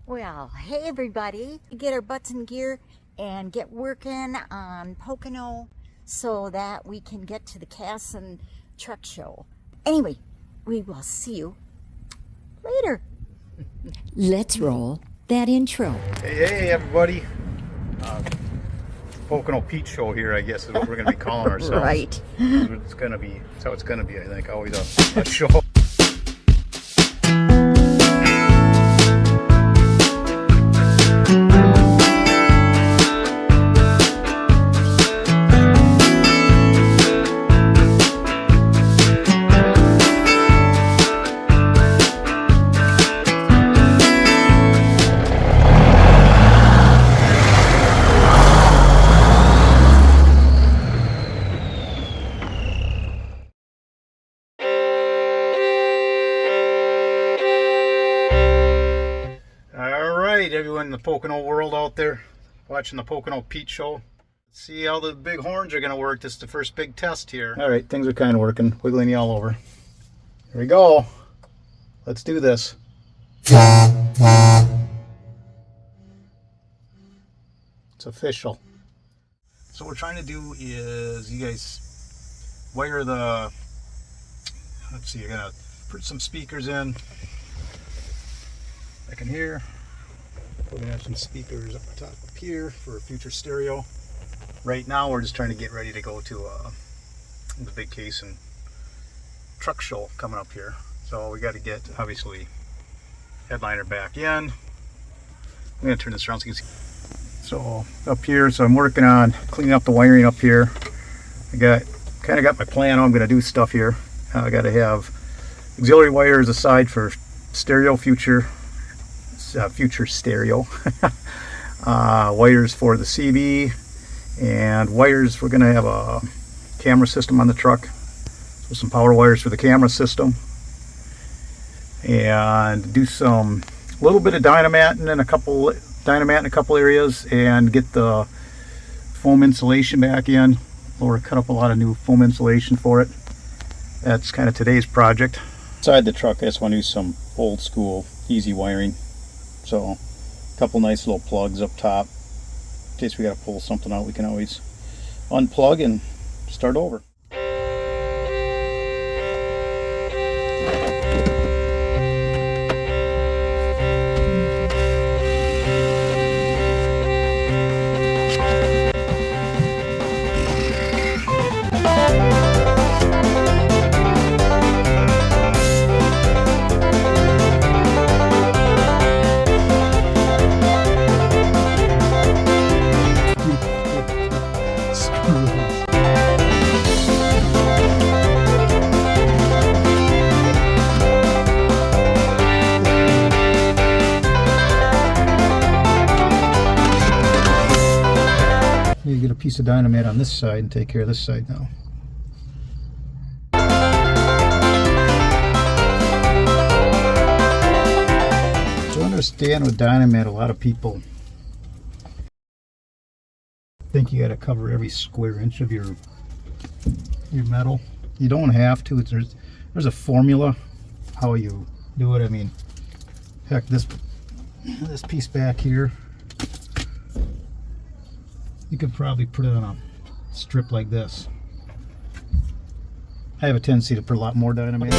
Well, hey everybody, get our butts in gear and get working on Pocono so that we can get to the Casson truck show. Anyway, we will see you later. Let's roll that intro. Hey everybody. Pocono Pete Show here, I guess, is what we're going to be calling ourselves. Right. It's going to be, that's how it's going to be, I think, always a show. Everyone in the Pocono world out there watching the Pocono Pete Show. Let's see how the big horns are going to work. This is the first big test here. All right, things are kind of working, wiggling you all over. Here we go. Let's do this. It's official. So what we're trying to do is, you guys wire the, let's see, I gotta put some speakers in. Back in here. We're going to have some speakers up top up here for a future stereo. Right now we're just trying to get ready to go to the big case and truck show coming up here. So we got to get, obviously, headliner back in. I'm going to turn this around so you can see. So up here, so I'm working on cleaning up the wiring up here. I kind of got my plan. I'm going to do stuff here. I got to have auxiliary wires aside for stereo future stereo. Wires for the CB, and wires, we're going to have a camera system on the truck, so some power wires for the camera system, and do some little bit of dynamite in a couple areas, and get the foam insulation back in. Laura cut up a lot of new foam insulation for it. That's kind of today's project. Inside the truck, I just want to do some old school easy wiring. So, a couple nice little plugs up top. In case we got to pull something out, we can always unplug and start over. You get a piece of dynamite on this side and take care of this side now. So understand with dynamite, a lot of people think you got to cover every square inch of your metal. You don't have to. There's a formula how you do it. I mean, heck, this piece back here, you could probably put it on a strip like this. I have a tendency to put a lot more dynamite.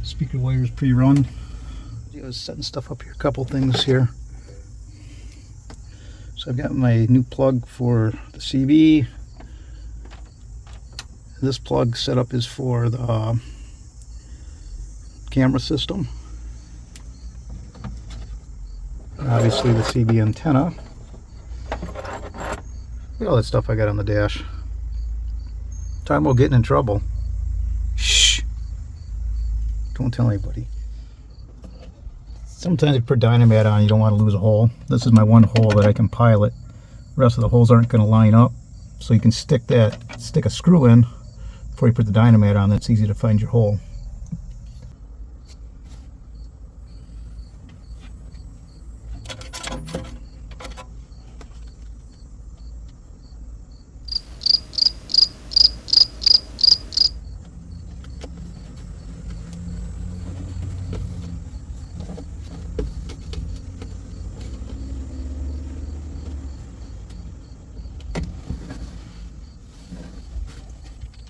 Speaker wires pre-run. I was setting stuff up here, a couple things here. So I've got my new plug for the CB. This plug setup is for the camera system. Obviously the CB antenna. Look at all that stuff I got on the dash. Talking about getting in trouble. Shh. Don't tell anybody. Sometimes you put dynamite on, you don't want to lose a hole. This is my one hole that I can pilot. The rest of the holes aren't going to line up. So you can stick a screw in before you put the dynamite on. That's easy to find your hole.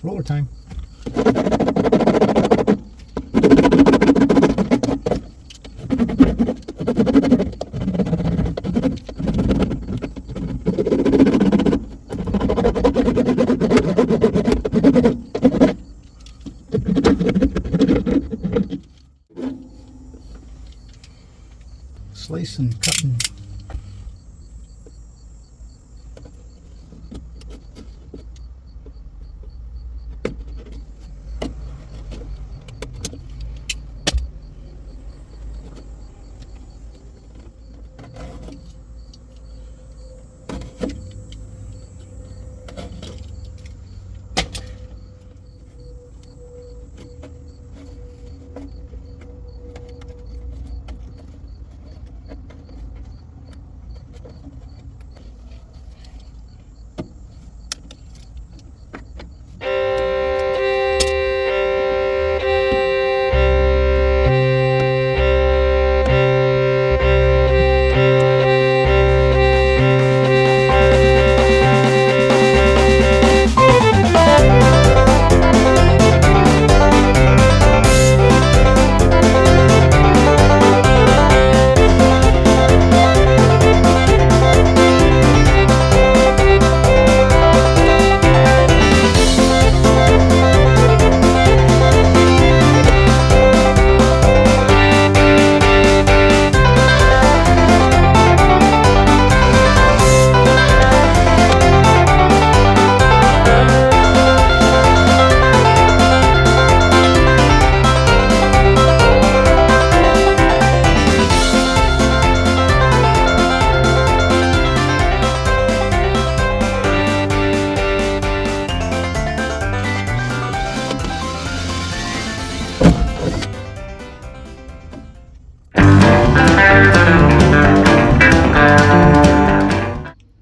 Roller time. Slicing, cutting.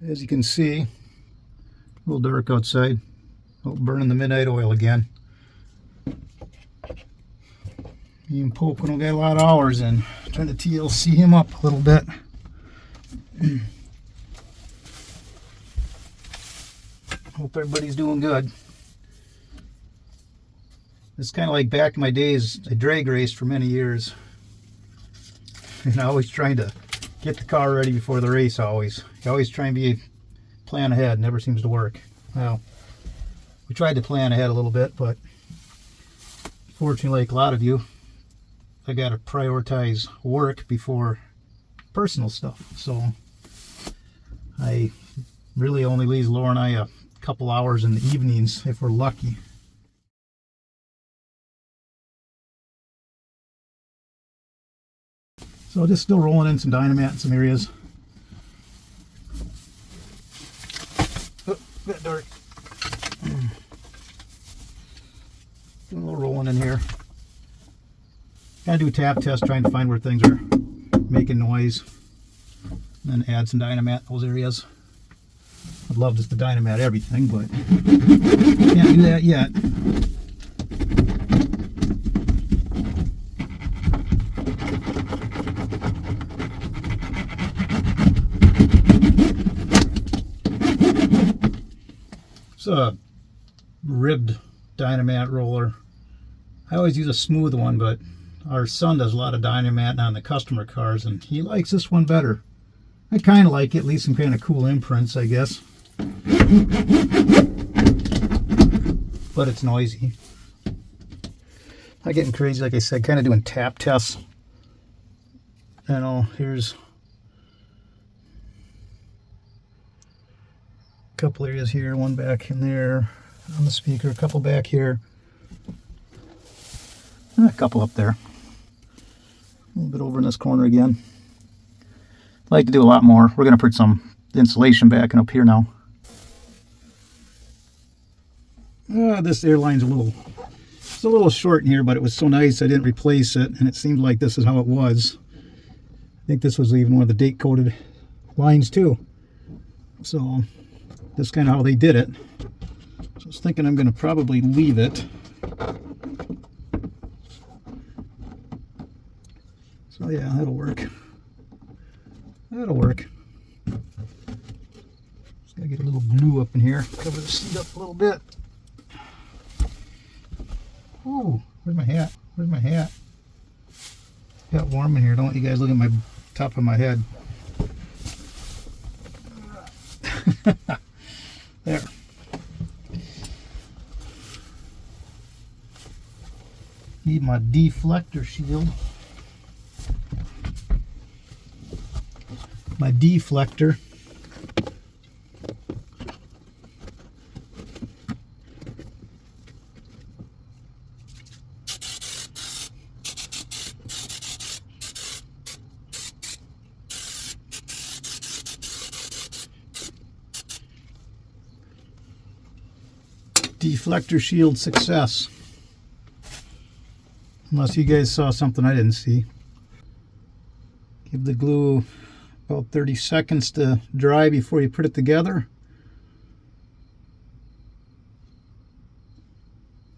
As you can see, a little dark outside. Oh, burning the midnight oil again. Me and Pocono got a lot of hours in. Trying to TLC him up a little bit. Hope everybody's doing good. It's kind of like back in my days. I drag raced for many years. And I always trying to get the car ready before the race. You always try and plan ahead. Never seems to work. Well, we tried to plan ahead a little bit, but fortunately, like a lot of you, I got to prioritize work before personal stuff. So I really only leave Laura and I a couple hours in the evenings if we're lucky. So just still rolling in some dynamite in some areas. Oh, got dark. Doing a little rolling in here. Gotta do a tap test, trying to find where things are making noise. And then add some dynamite in those areas. I'd love just to dynamite everything, but can't do that yet. It's a ribbed dynamite roller. I always use a smooth one, but our son does a lot of dynamite on the customer cars, and he likes this one better. I kind of like it, leaves some kind of cool imprints, I guess. But it's noisy. I'm getting crazy, like I said, kind of doing tap tests. You know, here's a couple areas here, one back in there on the speaker, a couple back here. A couple up there. A little bit over in this corner again. I'd like to do a lot more. We're going to put some insulation back up here now. This airline's it's a little short in here, but it was so nice I didn't replace it, and it seemed like this is how it was. I think this was even one of the date-coded lines too. So this is kind of how they did it. So I was thinking I'm going to probably leave it. So yeah, that'll work. That'll work. Just gotta get a little glue up in here, cover the seat up a little bit. Ooh, where's my hat? Where's my hat? Got warm in here. Don't let you guys look at my top of my head. There. Need my deflector shield. My deflector. Deflector shield success. Unless you guys saw something I didn't see. Give the glue about 30 seconds to dry before you put it together.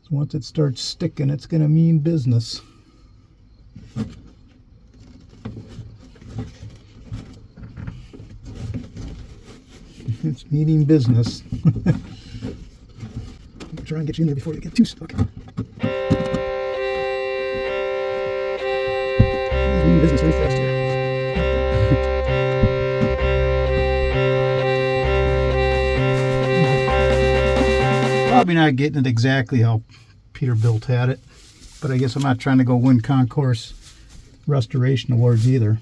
So once it starts sticking, it's going to mean business. It's meaning business. Try and get you in there before you get too stuck. It's meaning business very fast here. Probably not getting it exactly how Peterbilt had it, but I guess I'm not trying to go win concourse restoration awards either.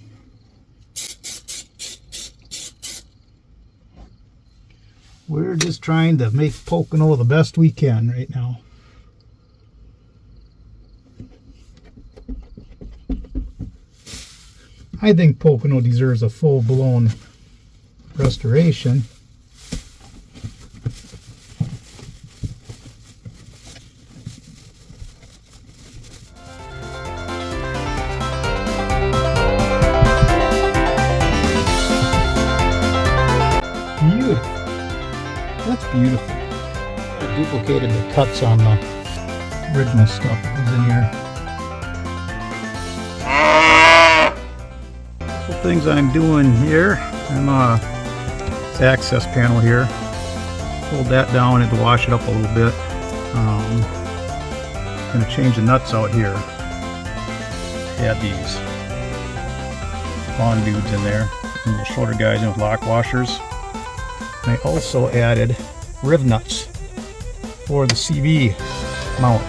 We're just trying to make Pocono the best we can right now. I think Pocono deserves a full-blown restoration. Beautiful. That's beautiful. I duplicated the cuts on the original stuff that was in here. Couple things I'm doing here. I'm this access panel here. Hold that down and to wash it up a little bit. Gonna change the nuts out here. Had these long dudes in there, little shorter guys in with lock washers. I also added riv nuts for the CV mount.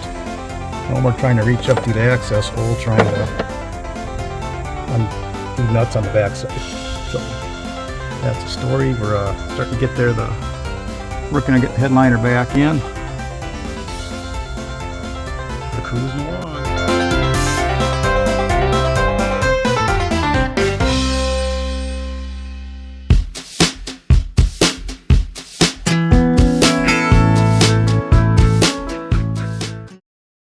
Now we're trying to reach up through the access hole, trying to undo nuts on the backside. So that's the story. We're starting to get there. We're going to get the headliner back in. We're cruising along.